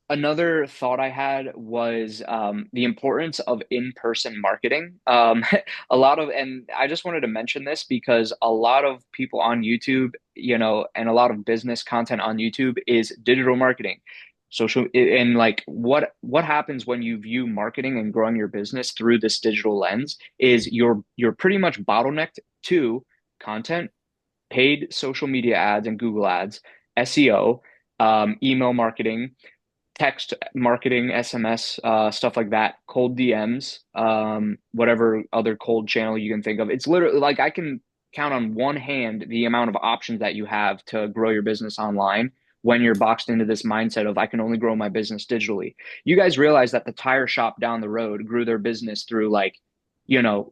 Another thought I had was the importance of in-person marketing. A lot of, and I just wanted to mention this because a lot of people on YouTube, and a lot of business content on YouTube is digital marketing. Social and like what happens when you view marketing and growing your business through this digital lens is you're pretty much bottlenecked to content, paid social media ads and Google ads, SEO, email marketing, text marketing, SMS, stuff like that, cold DMs, whatever other cold channel you can think of. It's literally like I can count on one hand the amount of options that you have to grow your business online when you're boxed into this mindset of I can only grow my business digitally. You guys realize that the tire shop down the road grew their business through like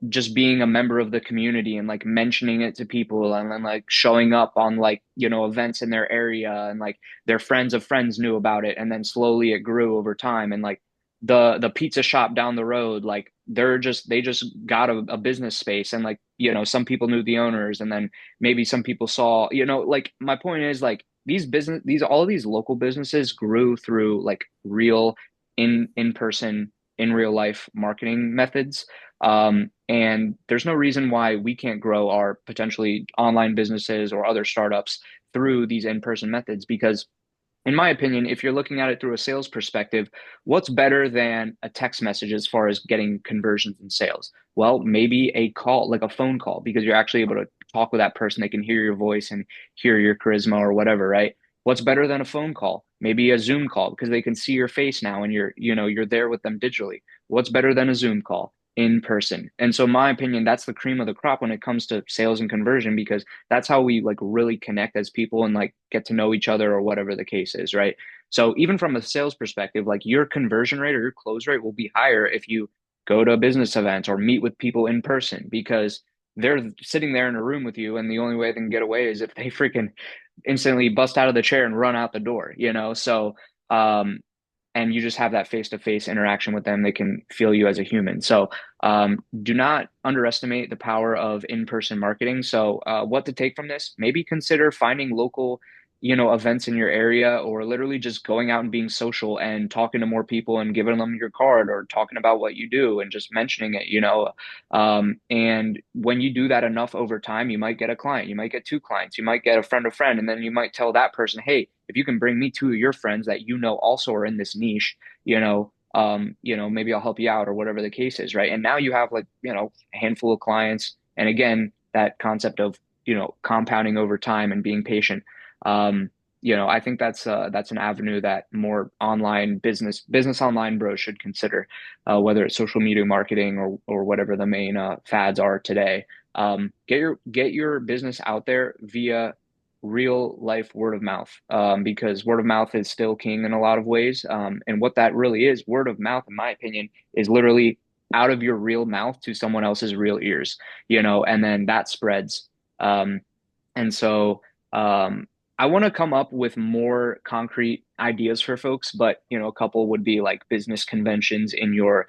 just being a member of the community and like mentioning it to people and then like showing up on like, events in their area and like their friends of friends knew about it and then slowly it grew over time and like the pizza shop down the road like they just got a business space and like some people knew the owners and then maybe some people saw like my point is like these all of these local businesses grew through like real in person in real life marketing methods, and there's no reason why we can't grow our potentially online businesses or other startups through these in-person methods because in my opinion, if you're looking at it through a sales perspective, what's better than a text message as far as getting conversions and sales? Well, maybe a call, like a phone call, because you're actually able to talk with that person. They can hear your voice and hear your charisma or whatever, right? What's better than a phone call? Maybe a Zoom call because they can see your face now and you're there with them digitally. What's better than a Zoom call? In person. And so, my opinion, that's the cream of the crop when it comes to sales and conversion because that's how we like really connect as people and like get to know each other or whatever the case is, right? So even from a sales perspective, like your conversion rate or your close rate will be higher if you go to business events or meet with people in person because they're sitting there in a room with you and the only way they can get away is if they freaking instantly bust out of the chair and run out the door. So um and you just have that face-to-face interaction with them, they can feel you as a human. So do not underestimate the power of in-person marketing. So what to take from this? Maybe consider finding local, events in your area, or literally just going out and being social and talking to more people and giving them your card or talking about what you do and just mentioning it. And when you do that enough over time, you might get a client, you might get two clients, you might get a friend of friend, and then you might tell that person, hey, if you can bring me two of your friends that also are in this niche, maybe I'll help you out or whatever the case is, right? And now you have like, a handful of clients. And again, that concept of, compounding over time and being patient. Um, I think that's an avenue that more online business online bros should consider, whether it's social media marketing or whatever the main fads are today. Get your business out there via real life word of mouth, because word of mouth is still king in a lot of ways. And what that really is, word of mouth, in my opinion, is literally out of your real mouth to someone else's real ears, and then that spreads. Um, and so I want to come up with more concrete ideas for folks, but a couple would be like business conventions in your,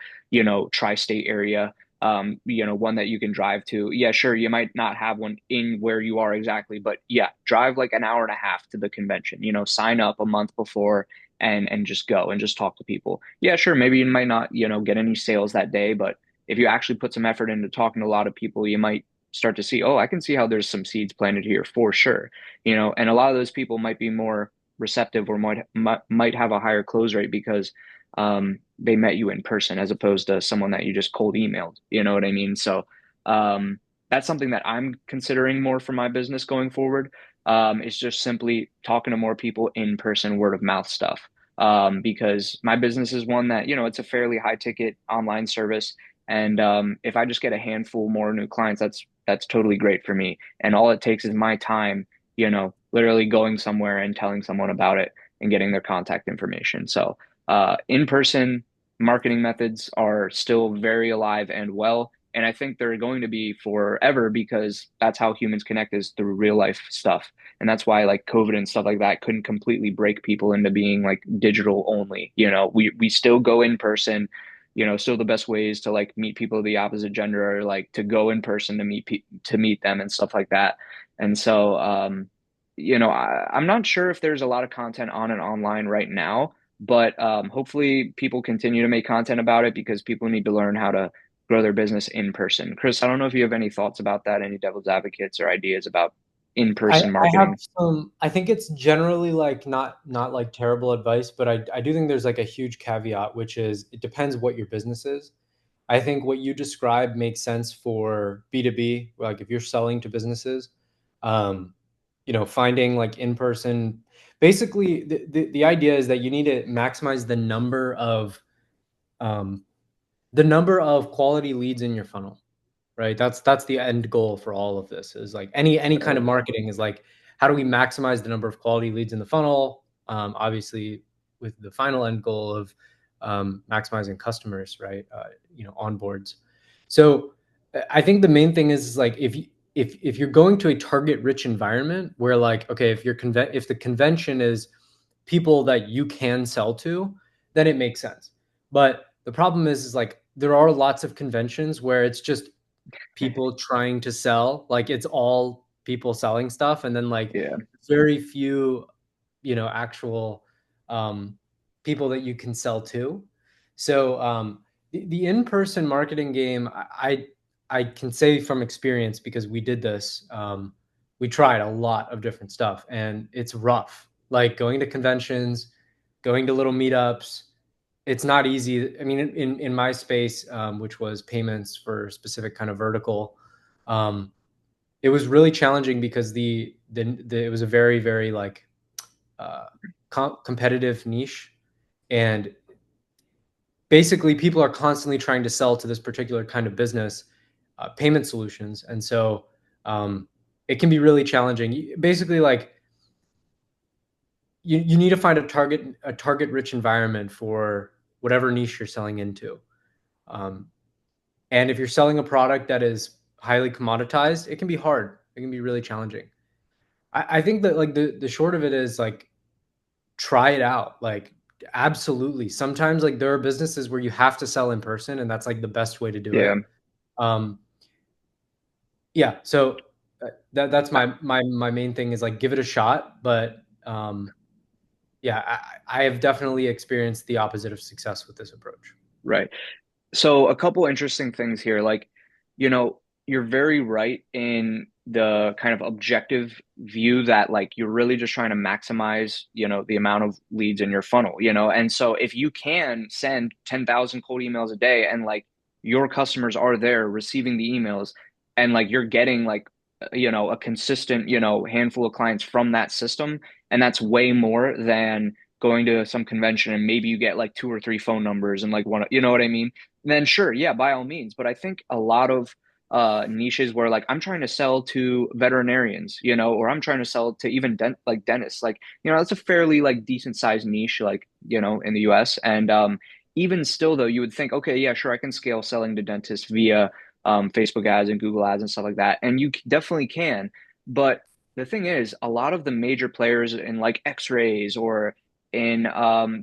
tri-state area. One that you can drive to. Yeah, sure, you might not have one in where you are exactly, but yeah, drive like an hour and a half to the convention, sign up a month before and just go and just talk to people. Yeah, sure, maybe you might not, get any sales that day, but if you actually put some effort into talking to a lot of people, you might start to see, oh, I can see how there's some seeds planted here for sure. And a lot of those people might be more receptive or might have a higher close rate because they met you in person as opposed to someone that you just cold emailed. You know what I mean? So that's something that I'm considering more for my business going forward. Is just simply talking to more people in person, word of mouth stuff. Because my business is one that, it's a fairly high ticket online service. And if I just get a handful more new clients, that's totally great for me. And all it takes is my time, literally going somewhere and telling someone about it and getting their contact information. So in-person marketing methods are still very alive and well. And I think they're going to be forever because that's how humans connect is through real life stuff. And that's why like COVID and stuff like that couldn't completely break people into being like digital only. We still go in person, still the best ways to like meet people of the opposite gender are like to go in person to meet them and stuff like that. And so I'm not sure if there's a lot of content on and online right now, But hopefully people continue to make content about it because people need to learn how to grow their business in person. Chris, I don't know if you have any thoughts about that, any devil's advocates or ideas about in-person I have marketing. some. I think it's generally like not like terrible advice, but I do think there's like a huge caveat, which is it depends what your business is. I think what you described makes sense for B2B, like if you're selling to businesses, um, finding like in person. Basically, the idea is that you need to maximize um, the number of quality leads in your funnel, right? That's the end goal for all of this. Is like any kind of Right. marketing is like how do we maximize the number of quality leads in the funnel? Obviously, with the final end goal of maximizing customers, right? Onboards. So I think the main thing is like if you're going to a target rich environment where like okay if the convention is people that you can sell to, then it makes sense. But the problem is like there are lots of conventions where it's just people trying to sell, like it's all people selling stuff, and then like Yeah. very few, actual um, people that you can sell to. So the in-person marketing game, I can say from experience because we did this. We tried a lot of different stuff, and it's rough. Like going to conventions, going to little meetups, it's not easy. I mean, in my space, which was payments for a specific kind of vertical, um, it was really challenging because it was a very very like uh, competitive niche, and basically people are constantly trying to sell to this particular kind of business payment solutions, and so it can be really challenging. Basically, like you need to find a target rich environment for whatever niche you're selling into. Um, And if you're selling a product that is highly commoditized, it can be hard. It can be really challenging. I think that like the short of it is like try it out. Like absolutely. Sometimes like there are businesses where you have to sell in person, and that's like the best way to do Yeah. it. Um, yeah. So that's my main thing is like give it a shot. But yeah, I have definitely experienced the opposite of success with this approach. Right. So a couple interesting things here. Like, you're very right in the kind of objective view that like you're really just trying to maximize, the amount of leads in your funnel, And so if you can send 10,000 cold emails a day and like your customers are there receiving the emails and like you're getting like a consistent, handful of clients from that system, and that's way more than going to some convention and maybe you get like two or three phone numbers and like one, you know what I mean? Then sure, yeah, by all means. But I think a lot of niches where like I'm trying to sell to veterinarians, or I'm trying to sell to even like dentists, like, that's a fairly like decent sized niche, like, in the US. And even still though, you would think, okay, yeah, sure, I can scale selling to dentists via Facebook ads and Google ads and stuff like that. And you definitely can. But the thing is, a lot of the major players in like X-rays or in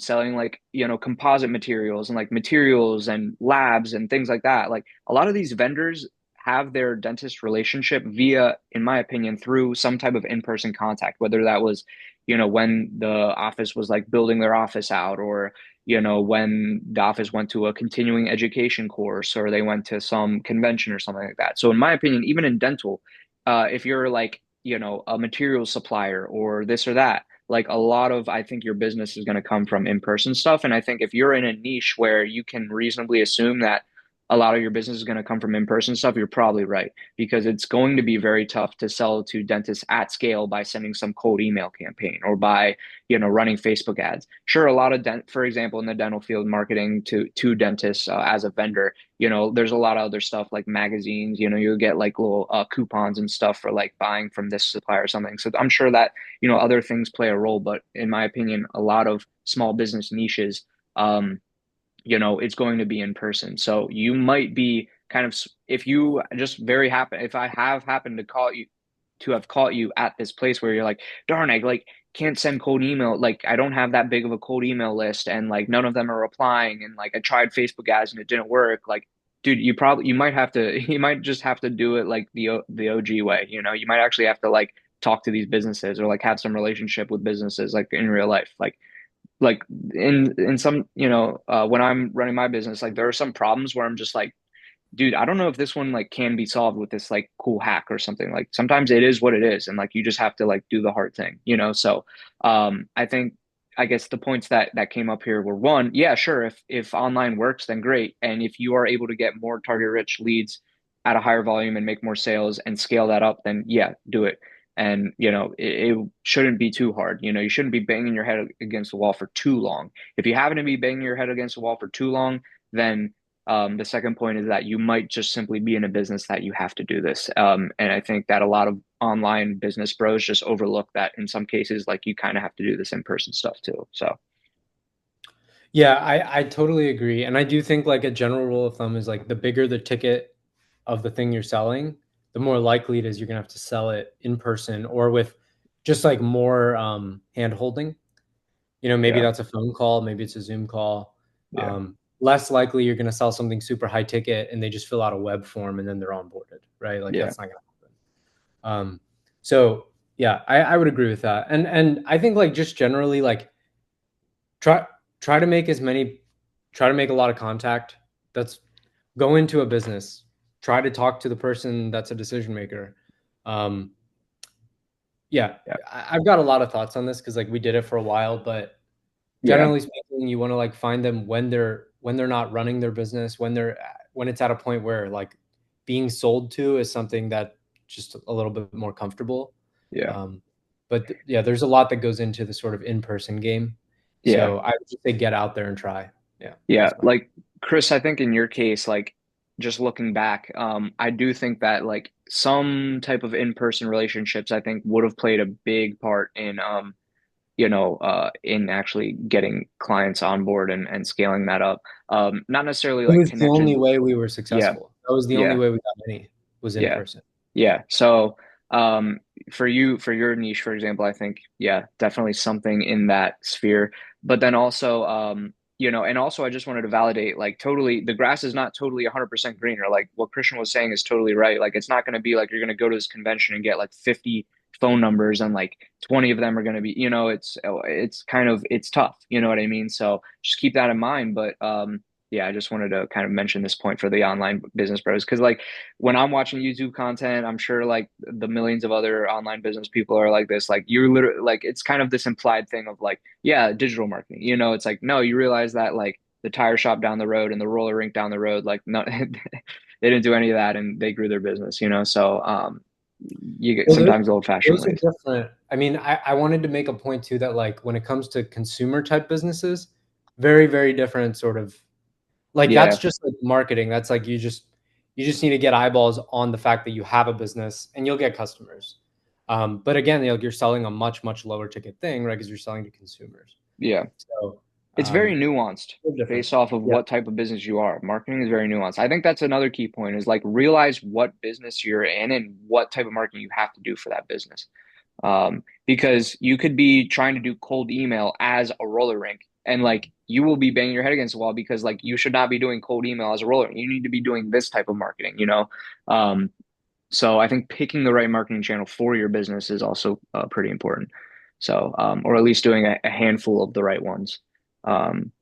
selling like composite materials and like materials and labs and things like that. Like a lot of these vendors have their dentist relationship via, in my opinion, through some type of in-person contact, whether that was when the office was like building their office out, or when the office went to a continuing education course or they went to some convention or something like that. So in my opinion, even in dental, if you're like a material supplier or this or that, like a lot of I think your business is going to come from in-person stuff. And I think if you're in a niche where you can reasonably assume that a lot of your business is going to come from in-person stuff, you're probably right, because it's going to be very tough to sell to dentists at scale by sending some cold email campaign or by running Facebook ads. Sure, a lot of for example, in the dental field, marketing to dentists as a vendor, there's a lot of other stuff like magazines. You'll get like little coupons and stuff for like buying from this supplier or something. So I'm sure that other things play a role, but in my opinion, a lot of small business niches, um, it's going to be in person. So you might be kind of, if you just very happen, if I have happened to have caught you at this place where you're like, darn, I like can't send cold email. Like I don't have that big of a cold email list, and like none of them are replying, and like I tried Facebook ads and it didn't work. Like, dude, you might have to, you might just have to do it like the OG way. You might actually have to like talk to these businesses or like have some relationship with businesses like in real life. like in some, when I'm running my business, like there are some problems where I'm just like, dude, I don't know if this one like can be solved with this like cool hack or something. Like sometimes it is what it is, and like you just have to like do the hard thing, you know? So I think I guess the points that came up here were one, yeah, sure, if online works, then great. And if you are able to get more target rich leads at a higher volume and make more sales and scale that up, then yeah, do it. And it shouldn't be too hard. You shouldn't be banging your head against the wall for too long. If you happen to be banging your head against the wall for too long, then the second point is that you might just simply be in a business that you have to do this. And I think that a lot of online business bros just overlook that in some cases, like you kind of have to do this in-person stuff too. So Yeah, I totally agree. And I do think like a general rule of thumb is like the bigger the ticket of the thing you're selling, the more likely it is you're gonna have to sell it in person or with just like more hand holding. Maybe yeah, that's a phone call, maybe it's a Zoom call. yeah, Less likely you're gonna sell something super high ticket and they just fill out a web form and then they're onboarded, right? Like yeah, that's not gonna happen. So yeah, I would agree with that. And I think like just generally like try try to make as many try to make a lot of contact. That's go into a business. Try to talk to the person that's a decision maker. Um, yeah, yeah, I've got a lot of thoughts on this because like we did it for a while, but yeah, generally speaking, you want to like find them when they're not running their business, when it's at a point where like being sold to is something that just a little bit more comfortable. yeah, Um, but yeah, there's a lot that goes into the sort of in-person game. yeah. So I would just say get out there and try. Yeah, Yeah, that's my like Chris, I think in your case, like just looking back, I do think that like some type of in-person relationships, I think would have played a big part in actually getting clients on board and scaling that up. Not necessarily It like was the only connection. way we were Yeah, successful. That was the only yeah, way we got any was in yeah, person. yeah. So, for you, for your niche, for example, I think, yeah, definitely something in that sphere. But then also, and also I just wanted to validate, like, totally, the grass is not totally 100% greener. Like what Christian was saying is totally right. Like, it's not going to be like you're going to go to this convention and get like 50 phone numbers and like 20 of them are going to be, it's kind of, it's tough. You know what I mean? So just keep that in mind. But, yeah, I just wanted to kind of mention this point for the online business bros because like when I'm watching YouTube content, I'm sure like the millions of other online business people are like this. Like you're literally like it's kind of this implied thing of like, yeah, digital marketing. It's like no, you realize that like the tire shop down the road and the roller rink down the road, like no, they didn't do any of that and they grew their business. So you get Well, sometimes old fashioned those are ways. different. I mean, I wanted to make a point too that like when it comes to consumer type businesses, very, very different sort of like that's Yeah, just like marketing. That's like you just need to get eyeballs on the fact that you have a business and you'll get customers. But again, you're selling a much, much lower ticket thing, right? Because you're selling to consumers. yeah. So It's very nuanced they're different. based off of Yeah. what type of business you are. Marketing is very nuanced. I think that's another key point is like realize what business you're in and what type of marketing you have to do for that business. Because you could be trying to do cold email as a roller rink and like you will be banging your head against the wall because like you should not be doing cold email as a roller. You need to be doing this type of marketing. Um, so I think picking the right marketing channel for your business is also pretty important. So, or at least doing a handful of the right ones. Um,